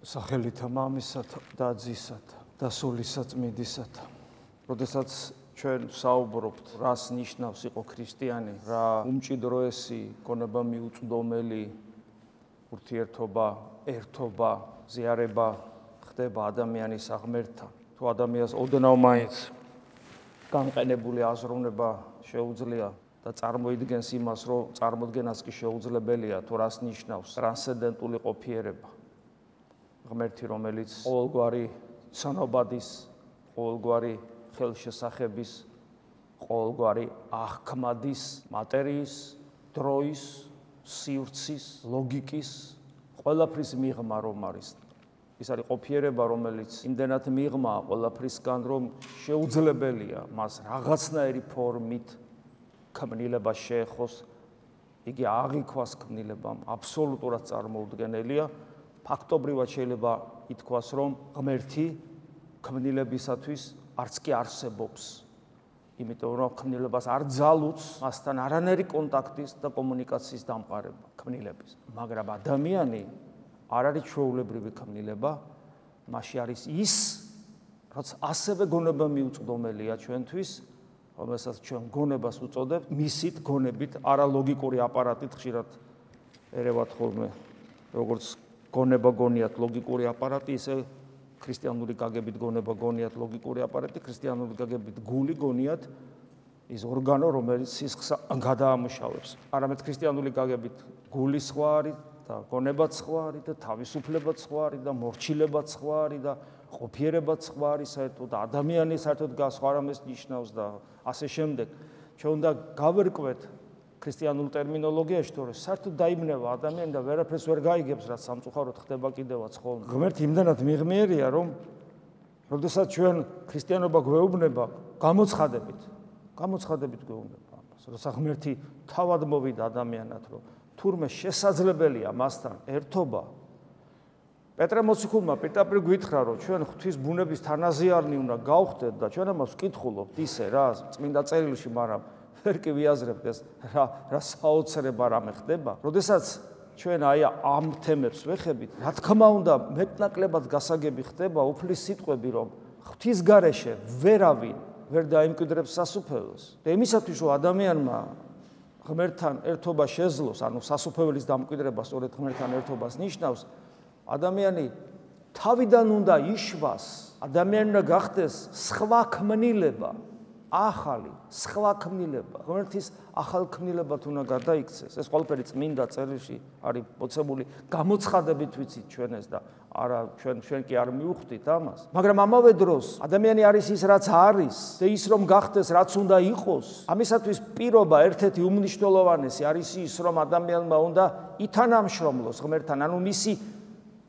სახელითა მამისათა და ძისათა და სულისაწმინდისათა. როდესაც ჩვენ საუბრობთ, რას ნიშნავს იყო ქრისტიანი, რა უმჭიდროესი გონება მიუწვდომელი ურთიერთობა, ერთობა, ზიარება ხდება ადამიანის ღმერთთან. თუ ადამიანს ოდნავ მაინც განყენებული აზროვნება შეუძლია და წარმოიდგენს იმას, რომ წარმოდგენაც კი შეუძლებელია, თუ რას ნიშნავს ტრანსცენდენტული ყოფიერება. ღმერთი, რომელიც ყოველგვარი ცნობადის, ყოველგვარი ხელშესახების, ყოველგვარი აღქმადის, მატერიის, დროის, სივრცის, ლოგიკის, ყველაფრის მიღმა რომ არის. ის არის ყოფიერება, რომელიც იმდენად მიღმა ყველაფრისგან, რომ შეუძლებელია მას რაღაცნაირი ფორმით ქმნილება შეეხოს, იგი აღიქვას ქმნილებამ, აბსოლუტურად წარმოუდგენელია. ფაქტობრივად შეიძლება ითქვას, რომ ღმერთი ქმნილებისათვის არც კი არსებობს. იმიტომ რომ ქმნილებას არ ძალუძს მასთან არანაირი კონტაქტის და კომუნიკაციის დამყარება ქმნილების. მაგრამ ადამიანი არ არის ჩვეულებრივი ქმნილება, მასში არის ის, რაც ასევე გონება მიუწვდომელია ჩვენთვის, რომელსაც ჩვენ გონებას უწოდებთ, მისით გონებით, არალოგიკური აპარატით ხშირად ერევათ ხოლმე, როგორც გონება გონიათ ლოგიკური აპარატი, ისე ქრისტიანული გაგებით გონება გონიათ ლოგიკური აპარატი, ქრისტიანული გაგებით გული გონიათ ის ორგანო, რომელიც სისხლს გადაამუშავებს. არამედ ქრისტიანული გაგებით გული სხვა არის და გონებაც სხვა არის და თავისუფლებაც სხვა არის და მორჩილებაც სხვა არის და ყოფიერებაც სხვა არის საერთოდ და ადამიანი საერთოდ სხვა რამეს ნიშნავს და ასე შემდეგ. ჩვენ უნდა გავერკვეთ ქრისტიანულ ტერმინოლოგიაში, თორე საერთოდ დაიბნევა ადამიანი და ვერაფერს ვერ გაიგებს, რაც სამწუხაროდ ხდება კიდევაც ხოლმე. ღმერთი იმდანად მიღმიერია, რომ როდესაც ჩვენ ქრისტიანობა გვეუბნება, გამოცხადებით გვეუბნება ამას. როცა ღმერთი თავად მოვიდა ადამიანად, რომ თურმე შესაძლებელია მასთან ერთობა. პეტრე მოციქულმა პირდაპირ გითხრა, რომ ჩვენ ღვთის ბუნების თანაზიარნი უნდა გავხდეთ და ჩვენ ამას ვკითხულობთ ისე რა წმინდა წერილში, მაგრამ ვერ კი ვიაზრებთ ეს რა საოცრება რამე ხდება. როდესაც ჩვენ აი ამ თემებს ვეხებით, რა თქმა უნდა, მეტნაკლებად გასაგები ხდება უფლის სიტყვები, რომ ღვთის გარეშე ვერავინ ვერ დაიმკვიდრებს სასუფეველს. და იმისათვის, რომ ადამიანმა ღმერთთან ერთობა შეძლოს, ანუ სასუფეველის დამკვიდრება სწორედ ღმერთთან ერთობას ნიშნავს, ადამიანი თავიდან უნდა იშვას, ადამიანი უნდა გახდეს სხვა ქმნილება, ახალი, სხვა ქმნილება, ღმერთის ახალ ქმნილებად უნდა გადაიქცეს. ეს ყველაფერი წმინდა წერილში არის მოცემული, გამოცხადებით ვიცით ჩვენ ეს და არა ჩვენ კი არ მივხვდით ამას. მაგრამ ამავე დროს ადამიანი არის ის, რაც არის და ის რომ გახდეს, რაც უნდა იყოს. ამისათვის პირობა ერთ-ერთი უმნიშვნელოვანესი არის ის, რომ ადამიანმა უნდა ითანამშრომლოს ღმერთთან, ანუ მისი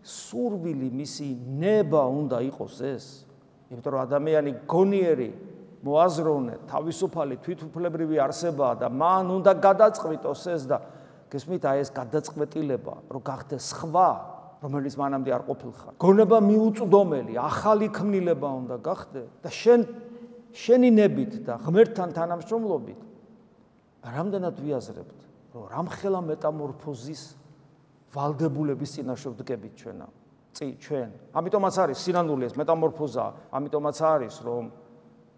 სურვილი, მისი ნება უნდა იყოს ეს. იმიტომ რომ ადამიანი გონიერი მოაზროვნე, თავისუფალი, თვითუფლებრივი არსებაა და მან უნდა გადაწყვიტოს ეს და გესმით, აი ეს გადაწყვეტილება, რომ გახდეს სხვა, რომელიც მანამდე არ ყოფილხარ. გონება მიუწვდომელი, ახალი ქმნილება უნდა გახდე და შენი ნებით და ღმერთთან თანამშრომლობით რამდენად ვიაზრებთ, რომ რამხელა მეტამორფოზის ვალდებულების წინაშე ვდგებით ჩვენ. ამიტომაც არის სინანული ეს მეტამორფოზა, ამიტომაც არის, რომ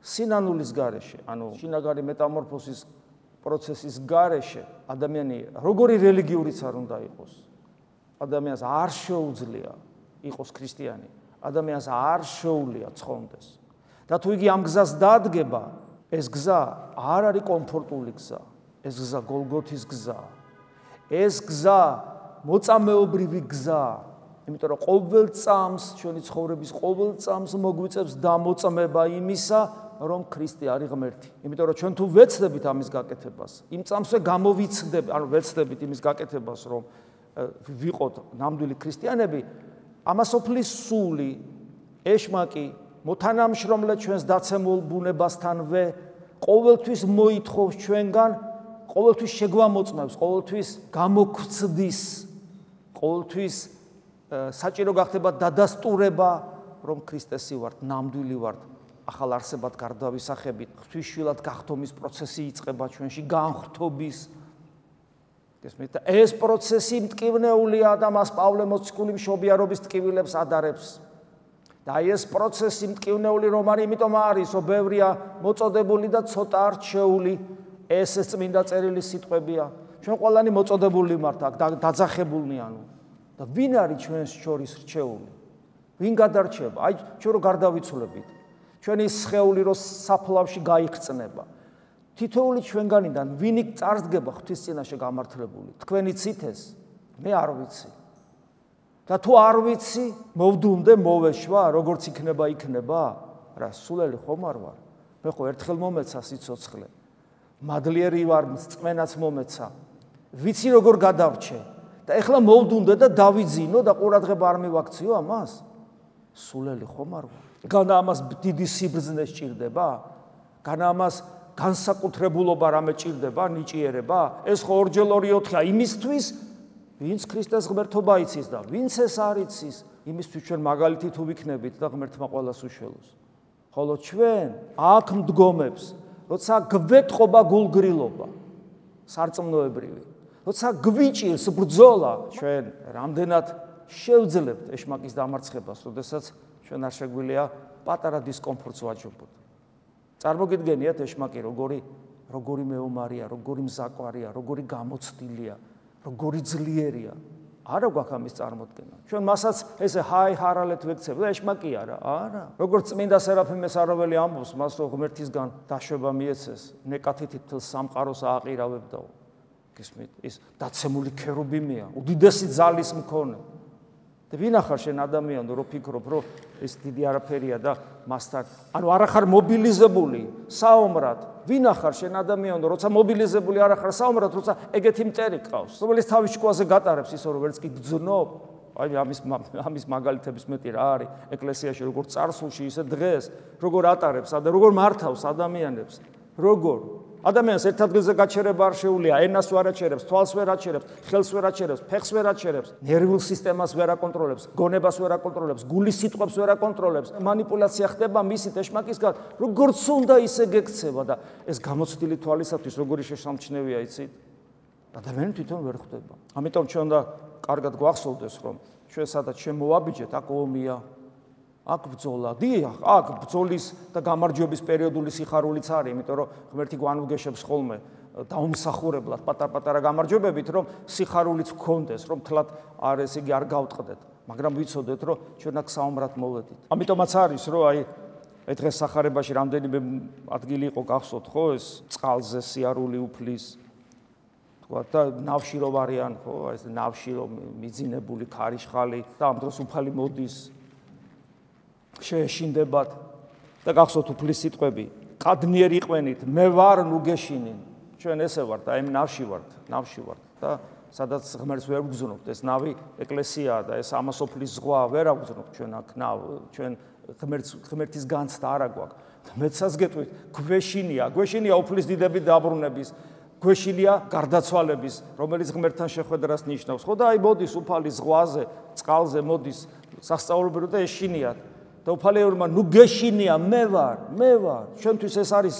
სინანულის გარეშე, ანუ შინაგანი მეტამორფოზის პროცესის გარეშე ადამიანი როგორი რელიგიურიც არ უნდა იყოს, ადამიანს არ შეუძლია იყოს ქრისტიანი, ადამიანს არ შეუძლია ცხონდეს. და თუ იგი ამ გზას დაადგება, ეს გზა არ არის კომფორტული გზა, ეს გზა გოლგოთის გზა, ეს გზა მოწამეობრივი გზა, იმიტომ რომ ყოველ წამს ჩვენი ცხოვრების ყოველ წამს მოგვიწევს დამოწმება იმისა, რომ ქრისტე არის ღმერთი. იმიტომ რომ ჩვენ თუ ვეცდებით ამის გაკეთებას, იმ წამსვე გამოვიცდებით, ანუ ვეცდებით იმის გაკეთებას, რომ ვიყოთ ნამდვილი ქრისტიანები, ამასოფლის სული, ეშმაკი, მოთანამშრომლე ჩვენს დაცემულ ბუნებასთანვე, ყოველთვის მოითხოვს ჩვენგან, ყოველთვის შეგვამოწმებს, ყოველთვის გამოგვცდის, ყოველთვის საჭირო გახდება დადასტურება, რომ ქრისტესი ვართ, ნამდვილი ვართ. ახალ არსებად გარდავისახებით, ღვთისშვილად გახდომის პროცესი იწყება ჩვენში, განხრთობის გესმით? ეს პროცესი მტკივნეულია და მას პავლე მოციქული მშობიარობის ტკივილებს ადარებს. და ეს პროცესი მტკივნეული რომ არის, იმიტომ არის, რომ ბევრია მოწოდებული და ცოტა რჩეული. ეს წმინდა წერილის სიტყვებია. ჩვენ ყველანი მოწოდებული ვართ აქ, დაძახებულნი ანუ. და ვინ არის ჩვენს შორის რჩეული? ვინ გადარჩება? აი ჩვენ რო გარდავიცვლებით. ჩვენი სხეული რო საფლავში გაიხსნება. თითოეული ჩვენგანიდან ვინი წარსდგება ღვთის წინაშე გამართლებული? თქვენი ცით ეს? მე არ ვიცი. და თუ არ ვიცი, მოვდუმდე, მოვეშვა, როგორც იქნება? რა, სულელი ხომ არ ვარ? მე ხო ერთხელ მომეცა სიცოცხლე. მადლიერი ვარ, წმენაც მომეცა. ვიცი როგორ გადავრჩე და ეხლა მოვდუმდე და დავიძინო და ყურადღება არ მივაქციო ამას? სულელი ხომ არ ვარ? განა ამას დიდი სიბრძნე სჭირდება? განა ამას განსაკუთრებულობა რამე ჭირდება, ნიჭიერება? ეს ხო 2-4-4-ია იმისთვის, ვინც ქრისტეს ღმერთობა იცის და ვინც ეს არ იცის, იმისთვის ჩვენ მაგალითი თუ ვიქნებით და ღმერთმა ყველას უშველოს. ხოლო ჩვენ აქ მდგომებს, როცა გვეტყობა გულგრილობა, სარწმუნოებრივი, როცა გვიჭირს ბრძოლა, ჩვენ რამდენად შევძლებთ ეშმაკის დამარცხებას, როდესაც ჩვენ არ შეგვიძლია პატარა დისკომფორტს ვაჯობოთ. წარმოგიდგენიათ ეშმაკი როგორი მეომარია, როგორი მზაკვარია, როგორი გამოცდილია, როგორი ძლიერია. არა გვაქვს ამის წარმოდგენა. ჩვენ მასაც ესე ჰარალეთ ვექცევ და ეშმაკი არა. როგორც წმინდა სერაფიმე სარაველი ამბობს, მას რომ ღმერთისგან დაშვება მიეცეს, ნეკათით თელ სამყაროს ააყირავებდაო. გესმით? ის დაცემული ქერუბიმია, უდიდესი ძალის მქონე. და ვინ ახარ შენ ადამიანი რო ფიქრობ, რომ ეს დიდი არაფერია და მასთან, ანუ არ ახარ მობილიზებული საომრად. ვინ ახარ შენ ადამიანი, როცა მობილიზებული არ ახარ საომრად, როცა ეგეთი მტერი ყავს, რომელიც თავის ჭკუაზე გატარებს ისო რომ ვერც კი გძნობ. აი ამის მაგალითების მეტი რა არის ეკლესიაში, როგორ წარსულში, ისე დღეს, როგორ ატარებს და როგორ მართავს ადამიანებს. როგორ ადამიანს ერთ ადგილზე გაჩერება არ შეუძლია, ენას ვერ აჩერებს, თვალს ვერ აჩერებს, ხელს ვერ აჩერებს, ფეხს ვერ აჩერებს, ნერვულ სისტემას ვერ აკონტროლებს, გონებას ვერ აკონტროლებს, გულის სიტყვებს ვერ აკონტროლებს. მანიპულაცია ხდება მისი ეშმაკისგან, როგორც უნდა ისე გექცევა და ეს გამოცდილი თვალისათვის როგორი შესამჩნევია, იცით? ადამიანი თვითონ ვერ ხვდება. ამიტომ ჩვენ უნდა კარგად გვახსოვდეს, რომ ჩვენ სადაც შემოვაბიჯეთ, აქ ომია, აქ ბრძოლა, დიახ, აქ ბრძოლის და გამარჯვების პერიოდული სიხარულიც არის, იმიტომ რომ ღმერთი გვანუგეშებს ხოლმე დაუმსახურებლად პატარ-პატარა გამარჯვებებით, რომ სიხარულიც გქონდეს, რომ თლად არ ესე იგი არ გავტყდეთ, მაგრამ ვიცოდეთ, რომ ჩვენ აქ საომრად მოვედით. ამიტომაც არის, რომ აი დღეს სახარებაში რამდენიმე ადგილი იყო გახსოვთ, ხო, ეს წყალზე სიარული უფლის თქვა და ნავში რო ვარიან, ხო, ეს ნავში რო მიძინებული ქარიშხალი და ამ დროს უფალი მოდის შეეშინდებათ და გახსოვთ უფლის სიტყვები კადნიერ იყვენით მე ვარ ნუგეშინინ ჩვენ ესე ვართ აი ნავში ვართ და სადაც ღმერთს ვერ ვგზნობთ ეს ნავი ეკლესიაა და ეს ამას უფლის ზღვა ვერ ავგზნობთ ჩვენ აქ ჩვენ ღმერთის განცდა არა გვაქვს მეცას გეტყვით გვეშინია უფლის დიდები დაბრუნების გვეშინია გარდაცვალების რომელიც ღმერთთან შეხვედრას ნიშნავს ხო და აი მოდის უფალი ზღვაზე წყალზე მოდის სასწაულებრივ და ეშინიათ და უფალეურმა ნუ გეშინია მე ვარ ჩვენთვის ეს არის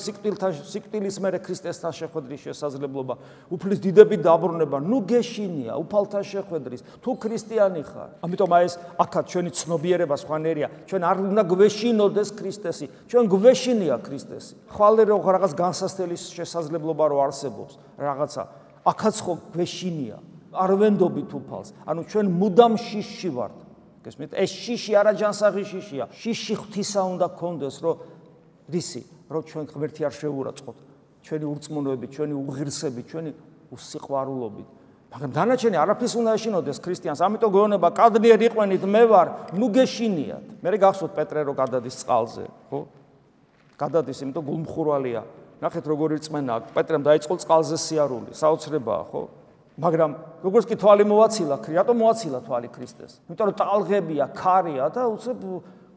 სიკვდილის მერე ქრისტესთან შეხვედრის შესაძლებლობა უფლის დიდები დაბრუნება ნუ გეშინია უფალთან შეხვედრის თუ ქრისტიანი ხარ ამიტომ აი ეს აქაც ჩვენი ცნობიერება სხვანაირია ჩვენ არ უნდა გვეშინოდეს ქრისტესი ჩვენ გვეშინია ქრისტესი ხვალე რო რაღაც განსასწრების შესაძლებლობა რო არსებობს რაღაცა აქაც ხო გვეშინია არ ვენდობით უფალს ანუ ჩვენ მუდამ შიშში ვართ გესმით ეს შიში არა ჯანსაღი შიშია შიში ღვთისა უნდა გქონდეს რომ რისი რომ ჩვენ ღმერთი არ შეურაცხოთ ჩვენი ურწმუნოებით ჩვენი უღირსებით ჩვენი უსიყვარულობით მაგრამ დანარჩენი არაფრის უნდა ეშინოდეს ქრისტიანს ამიტომ გეუბნება კადნიერ იყვენით მე ვარ ნუ გეშინიათ მე გახსოვთ პეტრე რო გადადის წყალზე ხო გადადის იმიტომ გულმხურვალია ნახეთ როგორი რწმენა პეტრემ დაიწყო წყალზე სიარული საოცრებაა ხო მაგრამ როგორც კი თვალი მოვაცილა, რატომ მოვაცილა თვალი ქრისტეს? იმიტომ რომ ტალღებია, ქარია და უცებ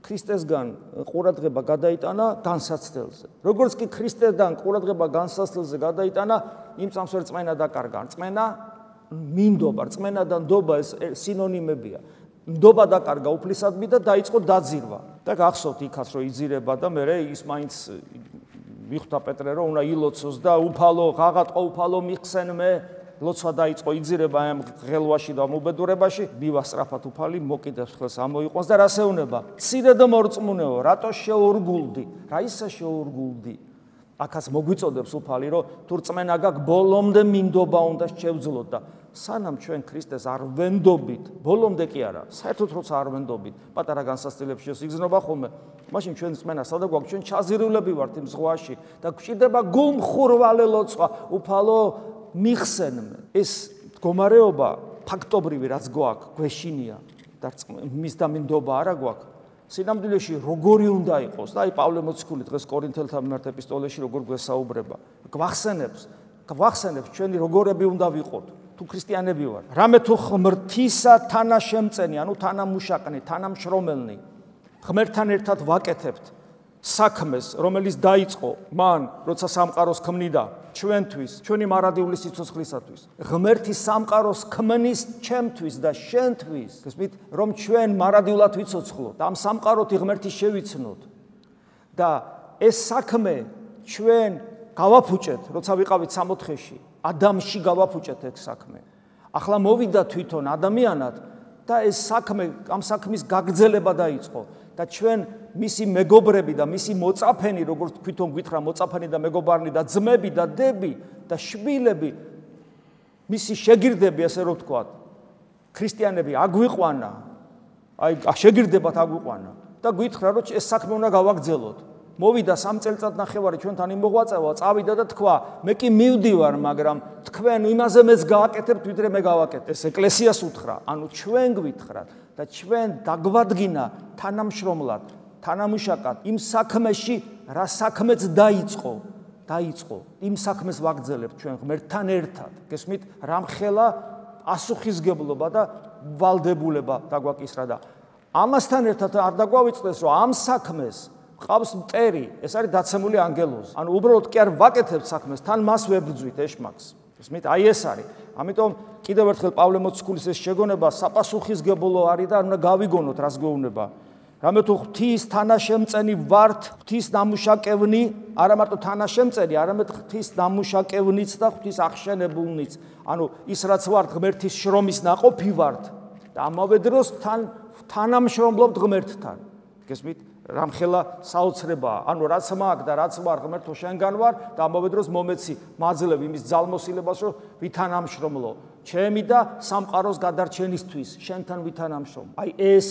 ქრისტესგან ყურადღება გადაიტანა განსაცდელზე. როგორც კი ქრისტესგან ყურადღება განსაცდელზე გადაიტანა, იმ წამს ვერ რწმენა დაკარგა. რწმენა მინდობა, რწმენა და ნდობა ეს სინონიმებია. ნდობა დაკარგა უფლისადმი და დაიწყო დაძირვა. და გახსოვთ იქაც რომ იძირება და მე ის მაინც მიხვდა პეტრე რომ უნდა ილოცოს და უფალო, ღაღატყო უფალო მიხსენ მე ლოცვა დაიწყო იძირება ამ ღელვაში და მუბედურებაში, მივა სწრაფად უფალი, მოკიდებს ხელს ამოიყვანს და რას ეუბნება? მცირე და მორწმუნეო, რატო შეურგულდი? რა ისა შეურგულდი? აქაც მოგვიწოდებს უფალი, რომ თუ რწმენა გაქვს, ბოლომდე მინდობა უნდა შევძლოთ და სანამ ჩვენ ქრისტეს არ ვენდობით, ბოლომდე კი არა, საერთოდ როცა არ ვენდობით, პატარა განსასწრებლებში იგრძნობა ხოლმე, მაშინ ჩვენ რწმენა სადა გვაქვს, ჩვენ ჩაზირულები ვართ იმ ზღვაში და გვჭირდება გულმხურვალე ლოცვა, უფალო მიხსენმე. ეს მდგომარეობა ფაქტობრივი რაც გვაქვს, გვეშინია და მის დამინდობა არა გვაქვს. სინამდვილეში როგორი უნდა იყოს და აი პავლე მოციქული დღეს კორინთელთა მიმართ ეპისტოლეში როგორ გვესაუბრება. გვახსენებს ჩვენი როგორები უნდა ვიყოთ. თუ ქრისტიანები ვარ, რამე თუ ღმრთისა თანაშემწენი, ანუ თანამუშაკნი, თანამშრომელნი, ღმერთთან ერთად ვაკეთებთ საქმეს, რომელიც დაიწყო მან, როცა სამყაროს ქმნიდა ჩვენთვის, ჩვენი მარადიული სიცოცხლისათვის. ღმერთი სამყაროს ქმნის ჩემთვის და შენთვის, გესმით, რომ ჩვენ მარადიულად ვიცოცხლოთ, ამ სამყაროთი ღმერთი შევიცნოთ. და ეს საქმე ჩვენ გავაფუჭეთ, როცა ვიყავით სამოთხეში, ადამიანში გავაფუჭეთ ეს საქმე. ახლა მოვიდა თვითონ ადამიანად და ეს საქმე, ამ საქმის გაგრძელება დაიწყო და ჩვენ მისი მეგობრები და მისი მოწაფენი, როგორც თვითონ გითხრა, მოწაფენი და მეგობარნი და ძმები და დები და შვილები, მისი შეგირდები, ასე რომ ვთქვათ, ქრისტიანები აგვიყვანა, აი შეგირდებათ აგვიყვანა და გითხრა, რომ ეს საქმე უნდა გავაგრძელოთ. მოვიდა 3 წელიწადნახევარი ჩვენთან იმოღვაწევა, წავიდა და თქვა, მე კი მივდივარ, მაგრამ თქვენ იმაზე მეც გააკეთებთ, ვიდრე მე გავაკეთე. ეს ეკლესიას უთხრა, ანუ ჩვენ გვითხრათ და ჩვენ დაგვადგინა თანამშრომლად, თანამუშაკად იმ საქმეში, რა საქმეც დაიწყო, იმ საქმეს ვაგრძელებთ ჩვენ ღმერთთან ერთად. გესმით, რამხელა ასუხისგებლობა და ვალდებულება დაგვაკისრა და ამასთან ერთად არ დაგვავიწყდეს, რომ ამ საქმეს ყავს მტერი, ეს არის დაცემული ანგელოზი. ანუ უბრალოდ კი არ ვაკეთებთ საქმეს, თან მას ვებრძვით ეშმაკს. გესმით, აი ეს არის. ამიტომ კიდევ ერთხელ პავლე მოციქულის ეს შეგონება საპასუხისგებლო არის და უნდა გავიგონოთ რას გვეუბნება. რამე თუ ღვთის თანაშემწენი ვართ, ღვთის ნამუშაკევნი, არა მარტო თანაშემწენი, არამედ ღვთის ნამუშაკევნიც და ღვთის აღშენებულნიც. ანუ ის რაც ვართ, ღმერთის შრომის ნაყოფი ვართ და ამავე დროს თანამშრომლობთ ღმერთთან. გესმით? რამხელა საოცრებაა, ანუ რაც მაგ და რაც ვარ ღმერთო შენგან ვარ და ამავე დროს მომეცი მაძლევ იმის ძალმოსილებას, რომ ვითანამშრომლო ჩემი და სამყაროს გადარჩენისთვის შენთან ვითანამშრომლო. აი ეს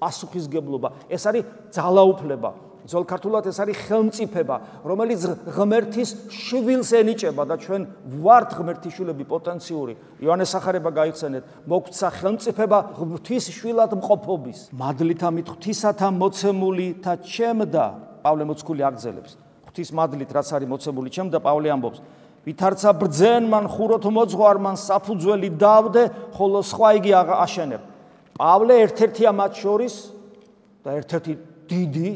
პასუხისგებლობა, ეს არის ძალაუფლება. ძველ ქართულად ეს არის ხელმწიფება, რომელიც ღმერთის შვილს ენიჭება და ჩვენ ვართ ღმერთის შვილები პოტენციური. იოანეს სახარება გაიხსენეთ, მოგცა ხელმწიფება ღვთის შვილად მყოფობის. მადლით ამით ღვთისათა მოცემული და ჩემდა, პავლე მოციქული აგრძელებს. ღვთის მადლით რაც არის მოცემული ჩემდა, პავლე ამბობს, ვითარცა ბრძენმან ხუროთ მოძღვარმან საფუძველი დავდე, ხოლო სხვა იგი აშენებ. პავლე ერთ-ერთია მათ შორის და ერთ-ერთი დიდი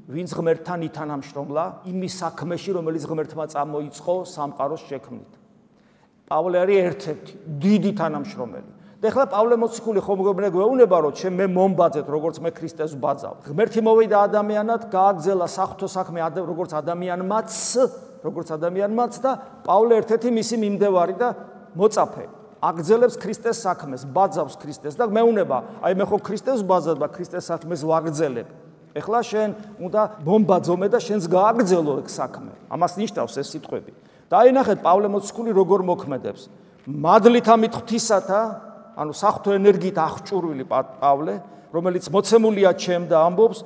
ვინც ღმერთთან ითანამშრომლა იმის საქმეში, რომელიც ღმერთმა წამოიწყო სამყაროს შექმნით. პავლე არის ერთ-ერთი დიდი თანამშრომელი. და ახლა პავლე მოციქული ხომ გვეუბნება, რომ მე მომბაძეთ, როგორც მე ქრისტეს ვბაძავ. ღმერთი მოვიდა ადამიანად, გააგრძელა საღვთო საქმე როგორც ადამიანმაც და პავლე ერთ-ერთი მისი მიმდევარი და მოწაფე. აგრძელებს ქრისტეს საქმეს, ბაძავს ქრისტეს და მეუნება, აი მე ხო ქრისტეს ვბაძავ და ქრისტეს საქმეს ვაგრძელებ. ეხლა შენ უნდა მომბაძომე და შენს გააგრძელო ეგ საქმე. ამას ნიშნავს ეს სიტყვები. და აი ნახეთ პავლე მოციქული როგორ მოქმედებს. მადლით ამით ღვთისათა, ანუ საღვთო ენერგიით აღჭურვილი პავლე, რომელიც მოცემულია ჩემ და ამბობს,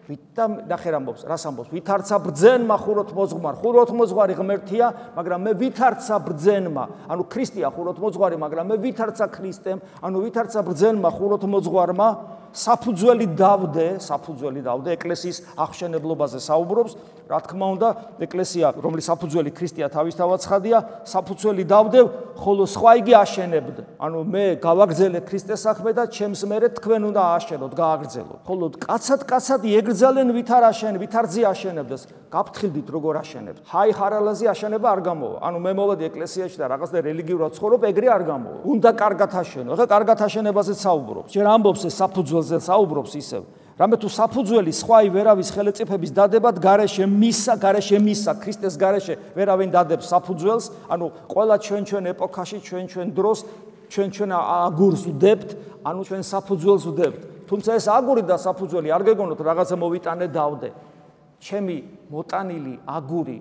ნახე რა ამბობს, რას ამბობს? ვითარცა ბრძენმა ხუროთ მოძღვარ. ხუროთ მოძღვარი ღმერთია, მაგრამ მე ვითარცა ბრძენმა, ანუ ქრისტეა ხუროთ მოძღვარი, მაგრამ მე ვითარცა ქრისტემ, ანუ ვითარცა ბრძენმა ხუროთ მოძღვარმა საფუძველი დავდე, ეკლესიის აღშენებლობაზე საუბრობს, რა თქმა უნდა, ეკლესია, რომლის საფუძველი ქრისტეა თავისთავად ცხადია, საფუძველი დავდე, ხოლო სხვა იგი აშენებდ. ანუ მე გავაგრძელე ქრისტეს საქმე და ჩემს მერე თქვენ უნდა ააშენოთ, გააგრძელოთ. ხოლო კაცად იგრძალენ ვით არ ზე აშენებდეს. გაფრთხილდით როგორ აშენებთ. ჰაი ხარალაზე აშენება არ გამოვა. ანუ მე მოვედი ეკლესიაში და რაღაცა რელიგიურად ცხოვრობ, ეგრე არ გამოვა. უნდა კარგად აშენო. ახლა კარგად აშენებაზე საუბრობს. ჯერ ამბობს ეს საფუძველს საფუძველზე საუბრობს ისევ. რამე თუ საფუძველი სხვაი ვერავის ხელეწიფების დადებად გარეშე მისა ქრისტეს გარეშე ვერავინ დადებს საფუძველს, ანუ ყველა ჩვენ ეპოქაში, ჩვენ დროს, ჩვენ აგურს ვდებთ, ანუ ჩვენ საფუძველს ვდებთ. თუმცა ეს აგური და საფუძველი არ გეგონოთ რაღაცა მოვიტანე დავდე. ჩემი მოტანილი აგური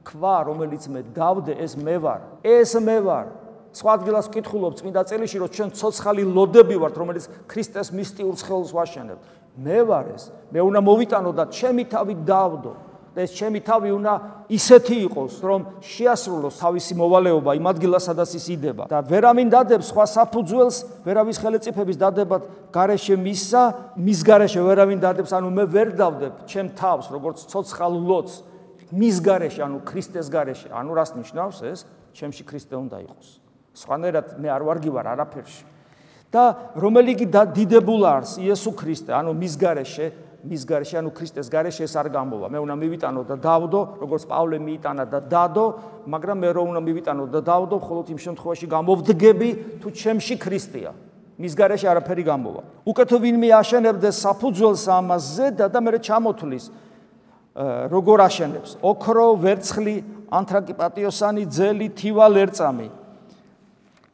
ქვა, რომელიც მე დავდე, ეს მე ვარ. სხვა ადგილას ვკითხულობ წმინდა წერილში, რომ ჩვენ ცოცხალი ლოდები ვართ, რომელიც ქრისტეს მისტიურ სხეულს ვაშენებთ. მე ვარ ეს. მე უნდა მოვიტანო და ჩემი თავი დავდო. და ეს ჩემი თავი უნდა ისეთი იყოს, რომ შეასრულოს თავისი მოვალეობა იმ ადგილას, სადაც ის იდება. და ვერავინ დადებს სხვა საფუძველს, ვერავის ხელეწიფების დადებად გარეშე მისა, მის გარეშე ვერავინ დადებს, ანუ მე ვერ დავდებ ჩემ თავს, როგორც ცოცხალ ლოდს, მის გარეშე, ანუ ქრისტეს გარეშე. ანუ რას ნიშნავს ეს? ჩემში ქრისტე უნდა იყოს. სხვანაირად მე არ ვარგივარ არაფერში. და რომელი კი დიდებულ არს იესო ქრისტე, ანუ მის გარეშე, ანუ ქრისტეს გარეშე ეს არ გამოვა. მე უნდა მივიტანო და დავდო, როგორც პავლე მიიტანა და დადო, მაგრამ მე რო უნდა მივიტანო და დავდო, მხოლოდ იმ შემთხვევაში გამოვდგები, თუ ჩემში ქრისტეა. მის გარეშე არაფერი გამოვა. უკეთო ვინმე აშენებდეს საფუძველს ამაზე და მე ჩამოთვლის როგორ აშენებს? ოქრო, ვერცხლი, ანთრაკიპატიოსანი, ძელი, თივა, ლერწამი.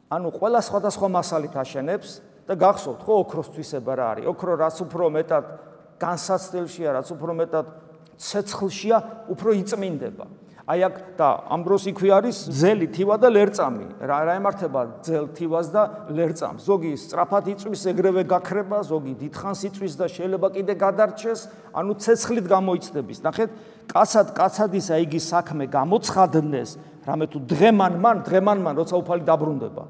ანუ ყველა სხვადასხვა მასალით აშენებს და გახსოვთ ხო ოქროს თვისება რა არის? ოქრო რაც უფრო მეტად განსაცდელშია, რაც უფრო მეტად ცეცხლშია, უფრო იწმინდება. აი აქ და ამ დროს იქვე არის ძელი, თივა და ლერწამი. რა ემართება ძელ, თივას და ლერწამს? ზოგი სწრაფად იწვის, ეგრევე გაქრება, ზოგი დიდხანს იწვის და შეიძლება კიდე გადარჩეს, ანუ ცეცხლით გამოიცდების. ნახეთ, კაცადისა იგი საქმე გამოცხადნეს, რამე თუ დღემანმან, როცა უფალი დაბრუნდება.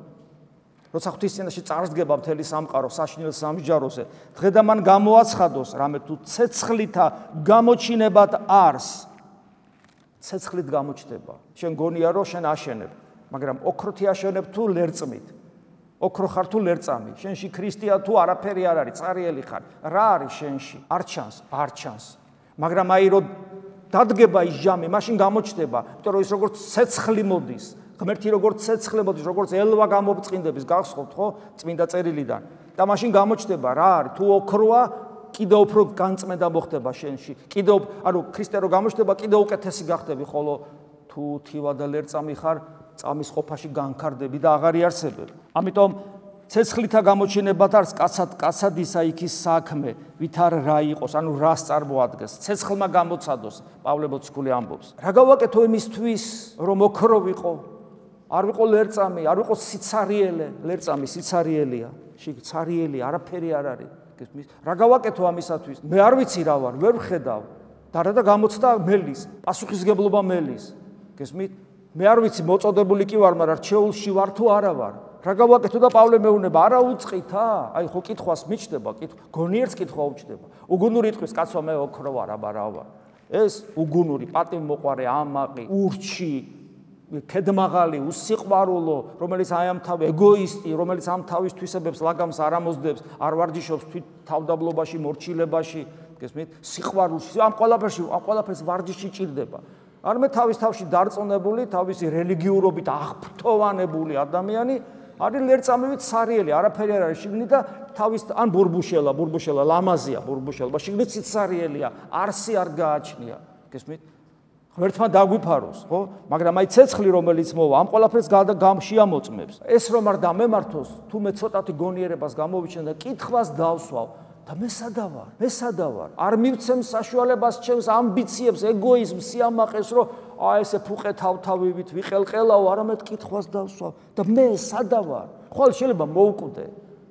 როცა ღვთისმშობლობაში წარსდგება მთელი სამყარო საშინელ სამსჯაროზე, დღე და მან გამოაცხადოს, რამე თუ ცეცხლითა გამოჩინებად არს. ცეცხლით გამოჩდება. შენ გონია რომ შენ აშენებ, მაგრამ ოქროთი აშენებ თუ ლერწმით. ოქრო ხარ თუ ლერწამი, შენში ქრისტეა თუ არაფერი არ არის, წარიელი ხარ. რა არის შენში? არ ჩანს. მაგრამ აი რომ დადგება ის ჟამი, მაშინ გამოჩდება, იმიტომ რომ ის როგორც ცეცხლი მოდის, ღმერთი როგორც ცეცხლი მოდის, როგორც ელვა გამობწყინდების, გახსოვთ ხო, წმინდა წერილიდან. და მაშინ გამოჩდება რა არის? თუ ოქროა, კიდევ უფრო განწმენდა მოხდება შენში. ანუ ქრისტე რო გამოჩდება, კიდევ უკეთესი გახდები, ხოლო თუ თივა და ლერწამი ხარ, წამის ყოფაში განკარდები და აღარ იარსებები. ამიტომ ცეცხლითა გამოჩინებად არის კაცადისა იქის საქმე, ვით არ რა იყოს, ანუ რას წარმოადგენს. ცეცხლმა გამოცადოს, პავლე მოციქული ამბობს. რა გავაკეთო იმისთვის, რომ ოქრო ვიყო? არ ვიყო ლერწამი, არ ვიყო სიცარიელე, ლერწამი სიცარიელია, სიცარიელი არაფერი არ არის. რა გავაკეთო ამისათვის? მე არ ვიცი რა ვარ, ვერ ვხედავ. და გამოცდა მელის, პასუხისგებლობა მელის. გესმით? მე არ ვიცი მოწოდებული კი ვარ, მაგრამ რჩეულში ვარ თუ არა ვარ. რა გავაკეთო და პავლე მეუბნება, არა უწყითა? აი ხო კითხვას მიჩდება, გონიერს კითხვა უჩდება. უგუნური იტყვის, კაცო მე ოქრო ვარ, აბა რა ვარ. ეს უგუნური, პატივმოყვარე, ამაყი, ურჩი, ქედმაღალი, უსიყვარულო, რომელიც აი ამ თავი ეგოისტი, რომელიც ამ თავის თვისებებს ლაგამს არ ამოსდებს, არ ვარჯიშობს თვით თავდაბლობაში, მორჩილებაში, გესმით? სიყვარულში, ამ ყველაფერს ვარჯიში ჭირდება. არამედ თავის თავში დარწმუნებული, თავისი რელიგიურობით აღფრთოვანებული ადამიანი არის ლერწამივით სარიელი, არაფერი არ არის შიგნით და თავის ან ბურბუშელა, ლამაზია ბურბუშელა, შიგნით სიცარიელია, არსი არ გააჩნია, გესმით? ღმერთმა დაგვიფაროს, ხო? მაგრამ აი ცეცხლი რომელიც მოვა, ამ ყველაფერს შეამოწმებს. ეს რომ არ დამემართოს, თუ მე ცოტათი გონიერებას გამოვიჩენ და კითხვას დავსვავ და მე სადა ვარ? არ მივცემ საშუალებას ჩემს ამბიციებს, ეგოიზმს, სიამაყეს, რომ აი ესე ფუყე თავთავივით ვიყელყელაო, არამედ კითხვას დავსვავ და მე სადა ვარ? ხვალ შეიძლება მოუკვდე,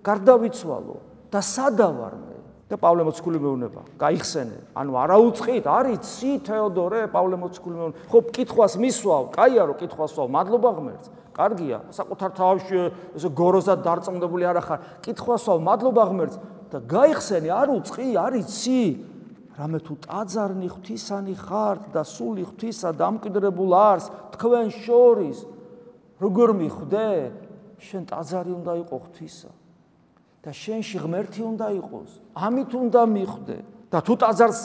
გარდავიცვალო და სადა ვარ მე? და პავლე მოციქული მეუბნება, გაიხსენე, ანუ არა უწყით, არიცი თეოდორე, პავლე მოციქული მეუბნება, ხო კითხვას მისვავ, კაია რომ კითხვას ვსვავ, მადლობა ღმერთს, კარგია, საკუთარ თავში ესე გოროზად დარწმუნებული არ ხარ, კითხვას ვსვავ, მადლობა ღმერთს და გაიხსენე, არ უწყი, არიცი, რამე თუ ტაძარნი ღვთისანი ხართ და სული ღვთისა დამკვიდრებულ არს თქვენ შორის, როგორ მიხვდე? შენ ტაძარი უნდა იყო ღვთისა. და შენში ღმერთი უნდა იყოს. ამით უნდა მიხვდე. და თუ ტაძარს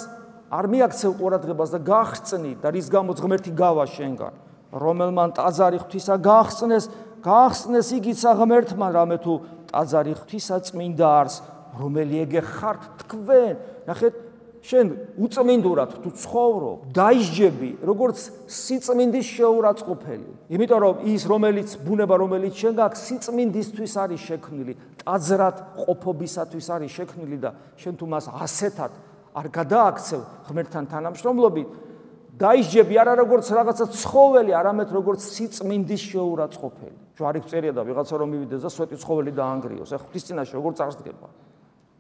არ მიაქცევ ყურადღებას და გახსნი და რის გამოც ღმერთი გავა შენგან, რომელმან ტაძარი ღვთისა გახსნეს იგიცა ღმერთმა, რამე თუ ტაძარი ღვთისა წმინდა არს, რომელი ეგე ხართ თქვენ, ნახეთ, შენ უწმინდურად თუ ცხოვრობ, დაისჯები, როგორც სიწმინდის შეურაცხყოფელი. იმიტომ რომ ის რომელიც ბუნება რომელიც შენ გაქვს, სიწმინდისთვის არის შექმნილი, ტაძრად ყოფობისათვის არის შექმნილი და შენ თუ მას ასეთად არ გადააქცევ ღმერთთან თანამშრომლობით, დაისჯები არა როგორც რაღაცა ცხოველი, არამედ როგორც სიწმინდის შეურაცხყოფელი. ჯვარი წერია და ვიღაცა რომ მივიდეს და სვეტი ცხოველი დაანგრიოს. ეხლა ღვთის წინაშე როგორ წარსდგება?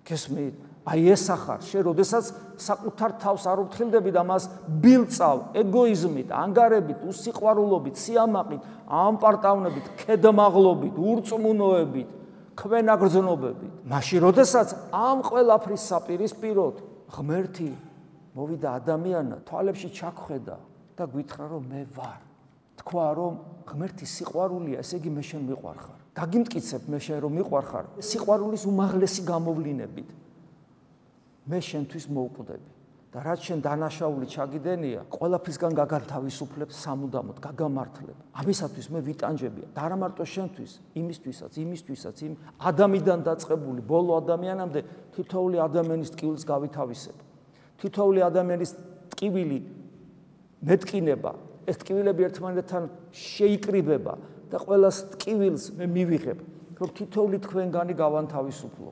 გესმით? აი ეს ახარ, შენ როდესაც საკუთარ თავს არ უფრთხილდები და მას ბილწავ, ეგოიზმით, ანგარებით, უსიყვარულობით, სიამაყით, ამპარტავნებით, ქედმაღლობით, ურწმუნოებით, ქვენაგრძნობებით. მაშინ როდესაც ამ ყველაფრის საპირისპიროდ ღმერთი მოვიდა ადამიანად, თვალებში ჩაგხვედა და გითხრა რომ მე ვარ. თქვა რომ ღმერთი სიყვარულია, ესე იგი მე შენ მიყვარხარ. გაგიმტკიცებ მე შენ რომ მიყვარხარ, სიყვარულის უმაღლესი გამოვლინებით. მე შენთვის მოვკვდები და რაც შენ დანაშაული ჩაგიდენია, ყველაფრისგან გაგანთავისუფლებ სამუდამოდ, გაგამართლებ. ამისათვის მე ვიტანჯებია და არა მარტო შენთვის, იმისთვისაც, იმ ადამიანიდან დაწყებული ბოლო ადამიანამდე თითოეული ადამიანის ტკივილს გავითავისებ. თითოეული ადამიანის ტკივილი მეტკინება, ეს ტკივილები ერთმანეთთან შეიკრიბება და ყველას ტკივილს მე მივიღებ, რომ თითოეული თქვენგანი გავანთავისუფლო.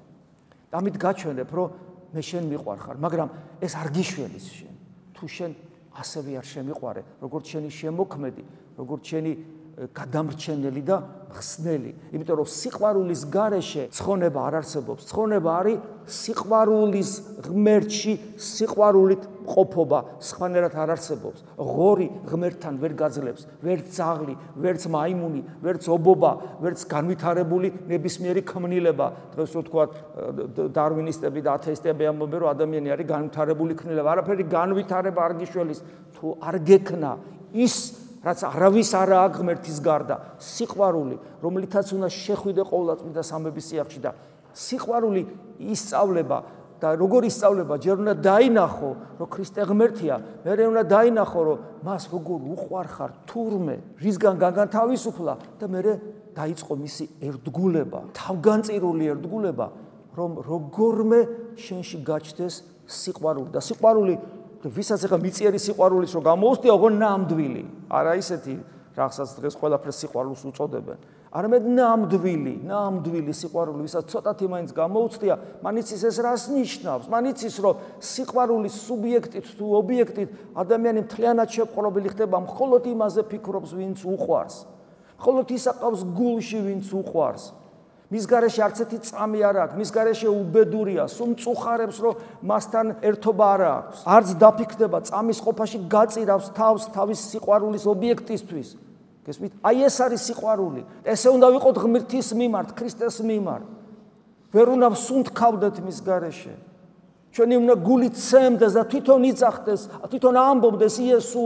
ამით გაჩვენებ, რომ მე შენ მიყვარხარ, მაგრამ ეს არ გიშველის შენ. თუ შენ ასევე არ შემიყვარე, როგორც შენი შემოქმედი, როგორც შენი გადამრჩენელი და ხსნელი. იმიტომ რომ სიყვარულის გარეშე ცხონება არ არსებობს. ცხონება არის სიყვარულის ღმერთში სიყვარულით ყოფობა, სხვანაირად არ არსებობს. ღორი ღმერთთან ვერ გაძლებს, ვერც ძაღლი, ვერც მაიმუნი, ვერც ობობა, ვერც განვითარებული ნებისმიერი ქმნილება. დღეს რო თქვა დარვინისტები და ათეისტები ამბობენ, რომ ადამიანი არის განვითარებული ქმნილება. არაფერი განვითარება არ გიშველის, თუ არ გექნა ის რაც არავის არა აქვს ღმერთის გარდა, სიყვარული, რომლითაც უნდა შეხვიდე ყოვლადწმიდა სამების სიახში და სიყვარული ისწავლება და როგორ ისწავლება, ჯერ უნდა დაინახო, რომ ქრისტე ღმერთია, მერე უნდა დაინახო, რომ მას როგორ უყვარხარ თურმე, რისგან გაგანთავისუფლა და მერე დაიწყო მისი ერთგულება, თავგანწირული ერთგულება, რომ როგორმე შენში გაჩნდეს სიყვარული და სიყვარული ვისაც ახლა მიწიერი სიყვარულის რო გამოუცდია, ოღონ ნამდვილი. არა ისეთი, რაღაცას დღეს ყველაფერს სიყვარულს უწოდებენ. არამედ ნამდვილი სიყვარული, ვისაც ცოტათი მაინც გამოუცდია, მან იცის ეს რას ნიშნავს. მან იცის, რომ სიყვარულის სუბიექტით თუ ობიექტით ადამიანი მთლიანად შეპყრობილი ხდება, მხოლოდ იმაზე ფიქრობს, ვინც უყვარს. მხოლოდ ის აყავს გულში, ვინც უყვარს. მის გარეშე არც ერთი წამი არ აქვს, მის გარეშე უბედურია, სულ მწუხარებს, რომ მასთან ერთობა არ აქვს. არც დაფიქრდება, წამის ყოფაში გაწირავს თავს თავის სიყვარულის ობიექტისთვის. გესმით? აი ეს არის სიყვარული. ესე უნდა ვიყოთ ღმერთის მიმართ, ქრისტეს მიმართ. ვერ უნდა ვსუნთქავდეთ მის გარეშე. ჩვენი უნდა გული ცემდეს და თვითონ იწახდეს, თვითონ ამბობდეს იესო,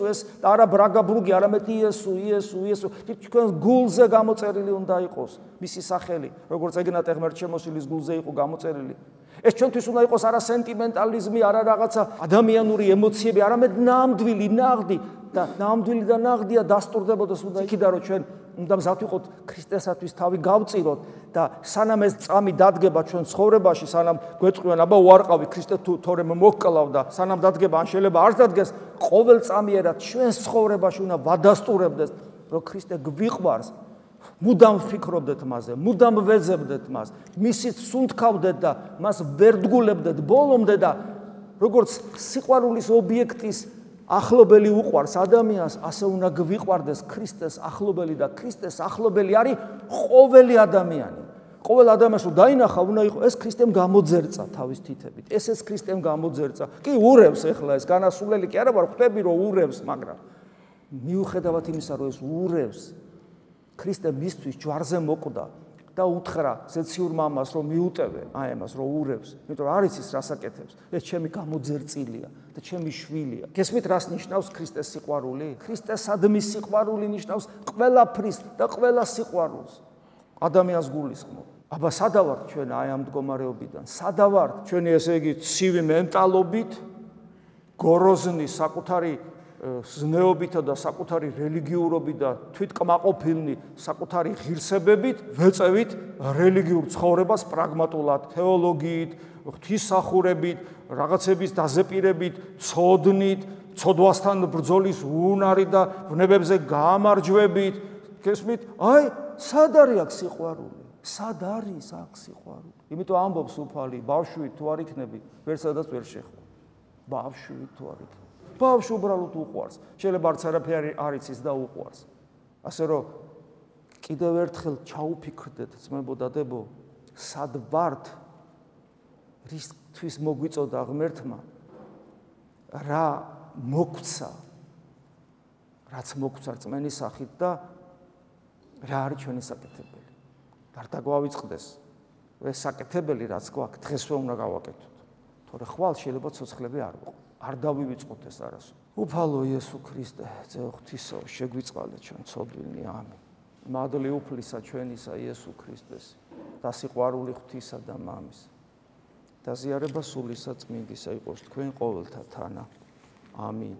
ეს და არა ბრაგაბრუგი, არამედ იესო. თქვენ გულზე გამოწერილი უნდა იყოს მისი სახელი, როგორც ეგნატე ღმერთშემოსილის გულზე იყო გამოწერილი. ეს ჩვენთვის უნდა იყოს არა სენტიმენტალიზმი, არა რაღაცა ადამიანური ემოციები, არამედ ნამდვილი, ნაღდი და ნამდვილი და ნაღდია დასტურდებოდეს უნდა იქიდან, რომ ჩვენ უნდა მზად ვიყოთ ქრისტესათვის თავი გავწიროთ და სანამ ეს წამი დადგება ჩვენ ცხოვრებაში, სანამ გვეწყვიან, აბა უარყავი ქრისტე თუ თორემ მოკკლავ და სანამ დადგება, ან შეიძლება არ დადგეს, ყოველ წამიერად ჩვენ ცხოვრებაში უნდა ვადასტურებდეს, რომ ქრისტე გვიყვარს. მუდამ ვფიქრობდეთ მასზე, მუდამ ვეძებდეთ მას, მისით სუნთქავდეთ და მას ვერდგულებდეთ ბოლომდე და როგორც სიყვარულის ობიექტის ახლობელი უყვარს ადამიანს, ასე უნდა გვიყვარდეს ქრისტეს ახლობელი და ქრისტეს ახლობელი არის ყოველი ადამიანი. ყოველ ადამიანს რომ დაინახა, უნდა იყოს ეს ქრისტემ გამოძერწა თავის თითებით. ეს ქრისტემ გამოძერწა. კი ურევს ახლა ეს განასულელი კი არა ვარ, ხვდები რომ ურევს, მაგრამ მიუხედავად იმისა, რომ ეს ურევს, ქრისტე მისთვის ჯვარზე მოკვდა და უთხრა ზეციურ მამას, რომ მიუტევე აი ამას, რომ ურევს. იმიტომ რომ არის ის რასაკეთებს. ეს ჩემი გამოძერწილია და ჩემი შვილია. გესმით რას ნიშნავს ქრისტეს სიყვარული? ქრისტესადმი სიყვარული ნიშნავს ყველაფრის და ყველა სიყვარულს. ადამიანს გულისხმობ. აბა სადავართ ჩვენ აი ამ მდგომარეობიდან? სადავართ ჩვენი ესე იგი ცივი მენტალობით, გოროზნი საკუთარი ზნეობითა და საკუთარი რელიგიურობით და თვითკმაყოფილნი საკუთარი ღირსებებით ვეწევით რელიგიურ ცხოვრებას პრაგმატულად, თეოლოგიით, ღვთისმსახურებით, რაღაცების დაზეპირებით, ცოდნით, ცოდვასთან ბრძოლის უნარი და ვნებებზე გამარჯვებით, გესმით? აი, სად არის აქ სიყვარული? სად არის აქ სიყვარული? იმიტომ ამბობს უფალი, ბავშვით თუ არ იქნები, ვერსადაც ვერ შეხვდ. ბავშვით თუ არ იქნები. ბავშვი უბრალოდ უყვარს. შეიძლება არც არაფერი არ იცის და უყვარს. ასე რომ კიდევ ერთხელ ჩაუფიქრდეთ, ძმებო და დებო, სად ვართ? რისთვის მოგვიწოდა ღმერთმა? რა მოგვცა? რაც მოგვცა რწმენის სახით და რა არის ჩვენი საკეთებელი? არ დაგვავიწყდეს ეს საკეთებელი რაც გვაქვს, დღესვე უნდა გავაკეთოთ. თორე ხვალ შეიძლება ცოცხლები არ ვიყო. არ დავივიწყოთ ეს არასო. უფალო იესო ქრისტე, ძეო ღვთისო, შეგვიწყალე ჩვენ ცოდვილნი, ამინ. მადლი უფლისა ჩვენისა იესო ქრისტეს და სიყვარული ღვთისა და მამის და ზიარება სულისა წმინდისა იყოს თქვენ ყოველთა თანა. ამინ.